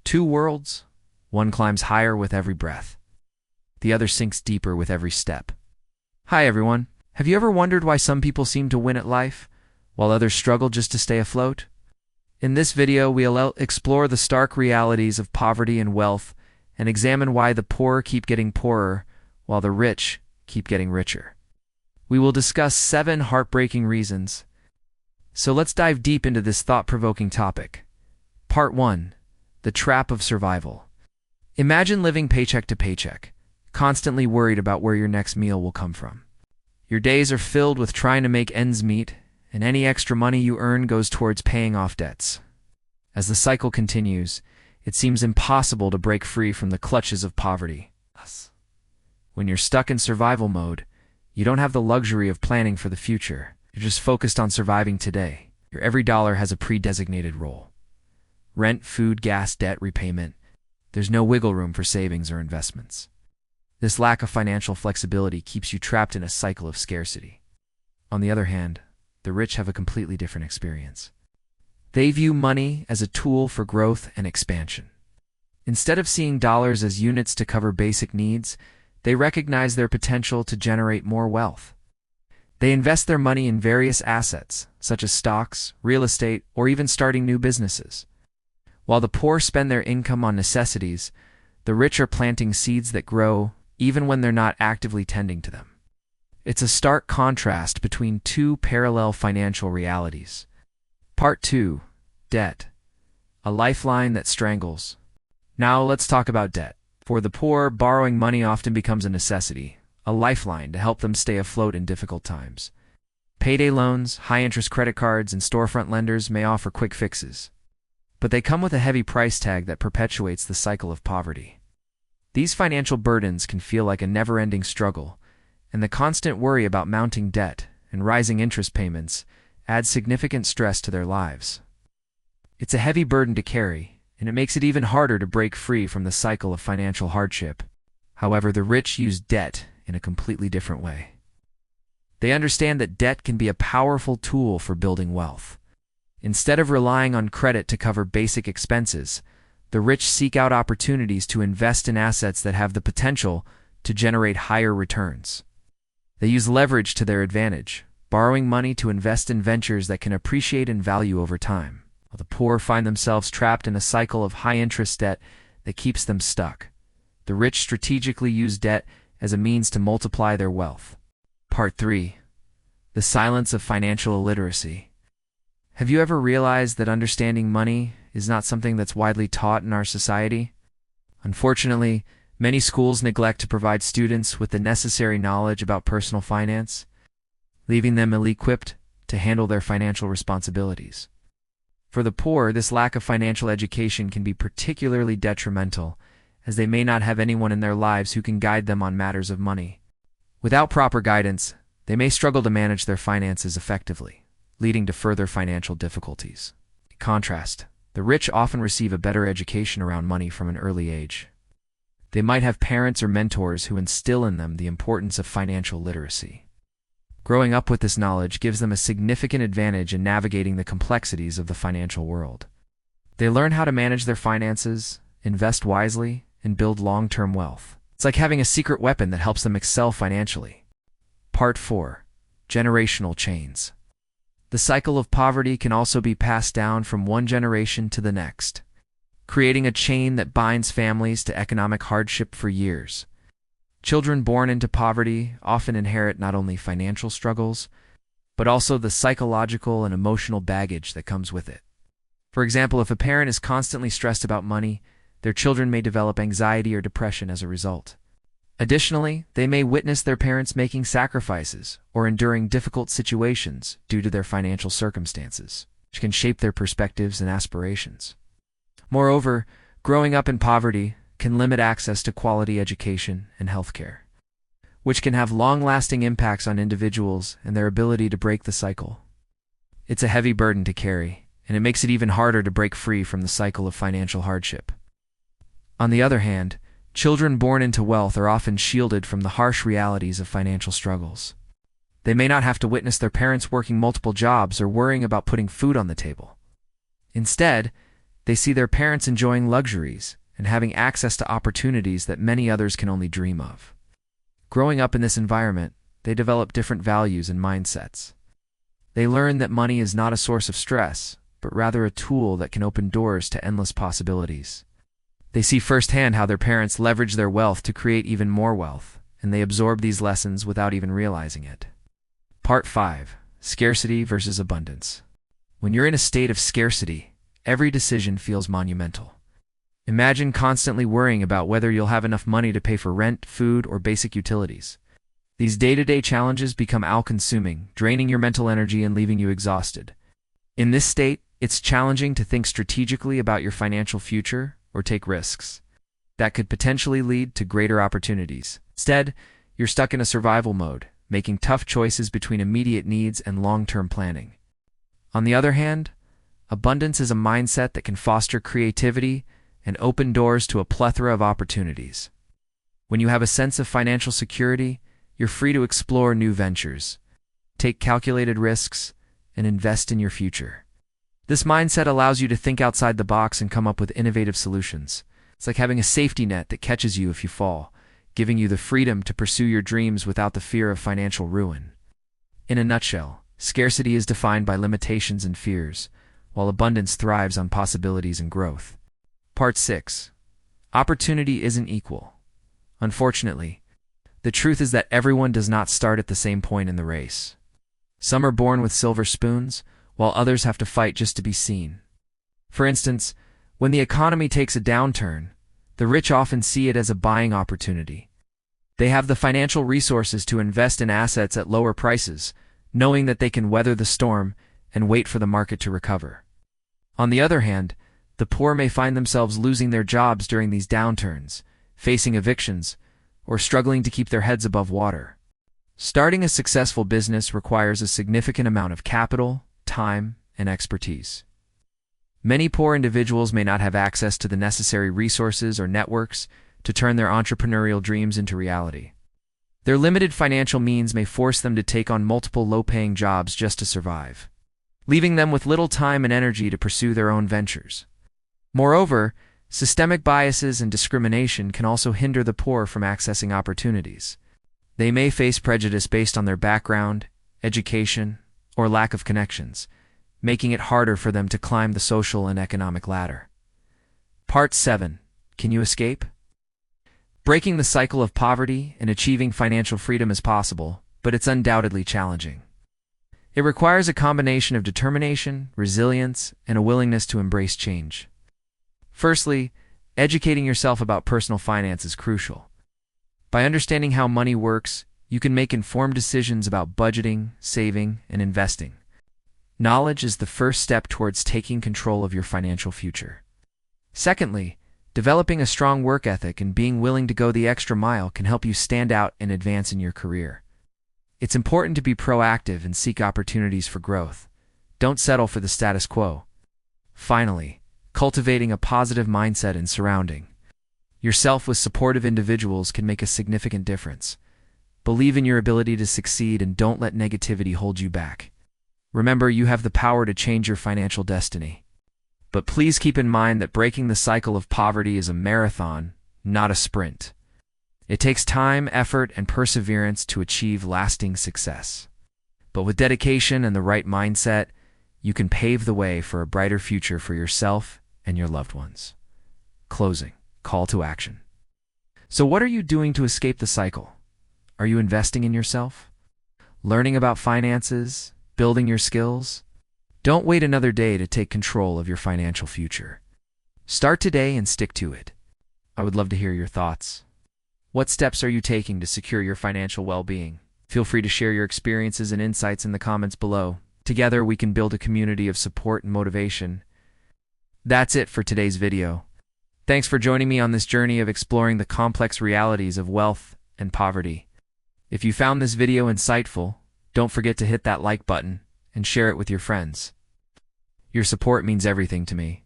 Two worlds, one climbs higher with every breath. The other sinks deeper with every step. Hi everyone, have you ever wondered why some people seem to win at life, while others struggle just to stay afloat? In this video, we'll explore the stark realities of poverty and wealth, and examine why the poor keep getting poorer, while the rich keep getting richer. We will discuss 7 heartbreaking reasons. So let's dive deep into this thought-provoking topic. Part 1. The Trap of Survival. Imagine living paycheck to paycheck, constantly worried about where your next meal will come from. Your days are filled with trying to make ends meet, and any extra money you earn goes towards paying off debts. As the cycle continues, it seems impossible to break free from the clutches of poverty. When you're stuck in survival mode, you don't have the luxury of planning for the future. You're just focused on surviving today. Your every dollar has a pre-designated role. Rent, food, gas, debt, repayment. There's no wiggle room for savings or investments. This lack of financial flexibility keeps you trapped in a cycle of scarcity. On the other hand, the rich have a completely different experience. They view money as a tool for growth and expansion. Instead of seeing dollars as units to cover basic needs, they recognize their potential to generate more wealth. They invest their money in various assets, such as stocks, real estate, or even starting new businesses. While the poor spend their income on necessities, the rich are planting seeds that grow even when they're not actively tending to them. It's a stark contrast between two parallel financial realities. Part 2. Debt. A lifeline that strangles. Now let's talk about debt. For the poor, borrowing money often becomes a necessity, a lifeline to help them stay afloat in difficult times. Payday loans, high-interest credit cards, and storefront lenders may offer quick fixes, but they come with a heavy price tag that perpetuates the cycle of poverty. These financial burdens can feel like a never-ending struggle, and the constant worry about mounting debt and rising interest payments adds significant stress to their lives. It's a heavy burden to carry, and it makes it even harder to break free from the cycle of financial hardship. However, the rich use debt in a completely different way. They understand that debt can be a powerful tool for building wealth. Instead of relying on credit to cover basic expenses, the rich seek out opportunities to invest in assets that have the potential to generate higher returns. They use leverage to their advantage, borrowing money to invest in ventures that can appreciate in value over time, while the poor find themselves trapped in a cycle of high-interest debt that keeps them stuck. The rich strategically use debt as a means to multiply their wealth. Part 3. The Silence of Financial Illiteracy. Have you ever realized that understanding money is not something that's widely taught in our society? Unfortunately, many schools neglect to provide students with the necessary knowledge about personal finance, leaving them ill-equipped to handle their financial responsibilities. For the poor, this lack of financial education can be particularly detrimental, as they may not have anyone in their lives who can guide them on matters of money. Without proper guidance, they may struggle to manage their finances effectively, leading to further financial difficulties. In contrast, the rich often receive a better education around money from an early age. They might have parents or mentors who instill in them the importance of financial literacy. Growing up with this knowledge gives them a significant advantage in navigating the complexities of the financial world. They learn how to manage their finances, invest wisely, and build long-term wealth. It's like having a secret weapon that helps them excel financially. Part 4. Generational Chains. The cycle of poverty can also be passed down from one generation to the next, creating a chain that binds families to economic hardship for years. Children born into poverty often inherit not only financial struggles, but also the psychological and emotional baggage that comes with it. For example, if a parent is constantly stressed about money, their children may develop anxiety or depression as a result. Additionally, they may witness their parents making sacrifices or enduring difficult situations due to their financial circumstances, which can shape their perspectives and aspirations. Moreover, growing up in poverty can limit access to quality education and healthcare, which can have long-lasting impacts on individuals and their ability to break the cycle. It's a heavy burden to carry, and it makes it even harder to break free from the cycle of financial hardship. On the other hand, children born into wealth are often shielded from the harsh realities of financial struggles. They may not have to witness their parents working multiple jobs or worrying about putting food on the table. Instead, They see their parents enjoying luxuries and having access to opportunities that many others can only dream of. Growing up in this environment, they develop different values and mindsets. They learn that money is not a source of stress, but rather a tool that can open doors to endless possibilities. They see firsthand how their parents leverage their wealth to create even more wealth, and they absorb these lessons without even realizing it. Part 5. Scarcity versus abundance. When you're in a state of scarcity, every decision feels monumental. Imagine constantly worrying about whether you'll have enough money to pay for rent, food, or basic utilities. These day-to-day challenges become all-consuming, draining your mental energy and leaving you exhausted. In this state, it's challenging to think strategically about your financial future or take risks that could potentially lead to greater opportunities. Instead, you're stuck in a survival mode, making tough choices between immediate needs and long-term planning. On the other hand, abundance is a mindset that can foster creativity and open doors to a plethora of opportunities. When you have a sense of financial security, you're free to explore new ventures, take calculated risks, and invest in your future. This mindset allows you to think outside the box and come up with innovative solutions. It's like having a safety net that catches you if you fall, giving you the freedom to pursue your dreams without the fear of financial ruin. In a nutshell, scarcity is defined by limitations and fears, while abundance thrives on possibilities and growth. Part 6. Opportunity isn't equal. Unfortunately, the truth is that everyone does not start at the same point in the race. Some are born with silver spoons, while others have to fight just to be seen. For instance, when the economy takes a downturn, the rich often see it as a buying opportunity. They have the financial resources to invest in assets at lower prices, knowing that they can weather the storm and wait for the market to recover. On the other hand, the poor may find themselves losing their jobs during these downturns, facing evictions, or struggling to keep their heads above water. Starting a successful business requires a significant amount of capital, time, and expertise. Many poor individuals may not have access to the necessary resources or networks to turn their entrepreneurial dreams into reality. Their limited financial means may force them to take on multiple low-paying jobs just to survive, leaving them with little time and energy to pursue their own ventures. Moreover, systemic biases and discrimination can also hinder the poor from accessing opportunities. They may face prejudice based on their background, education, or lack of connections, making it harder for them to climb the social and economic ladder. Part 7. Can you escape? Breaking the cycle of poverty and achieving financial freedom is possible, but it's undoubtedly challenging. It requires a combination of determination, resilience, and a willingness to embrace change. Firstly, educating yourself about personal finance is crucial. By understanding how money works, you can make informed decisions about budgeting, saving, and investing. Knowledge is the first step towards taking control of your financial future. Secondly, developing a strong work ethic and being willing to go the extra mile can help you stand out and advance in your career. It's important to be proactive and seek opportunities for growth. Don't settle for the status quo. Finally, cultivating a positive mindset and surrounding yourself with supportive individuals can make a significant difference. Believe in your ability to succeed and don't let negativity hold you back. Remember, you have the power to change your financial destiny. But please keep in mind that breaking the cycle of poverty is a marathon, not a sprint. It takes time, effort, and perseverance to achieve lasting success. But with dedication and the right mindset, you can pave the way for a brighter future for yourself and your loved ones. Closing. Call to action. So what are you doing to escape the cycle? Are you investing in yourself? Learning about finances? Building your skills? Don't wait another day to take control of your financial future. Start today and stick to it. I would love to hear your thoughts. What steps are you taking to secure your financial well-being? Feel free to share your experiences and insights in the comments below. Together, we can build a community of support and motivation. That's it for today's video. Thanks for joining me on this journey of exploring the complex realities of wealth and poverty. If you found this video insightful, don't forget to hit that like button and share it with your friends. Your support means everything to me.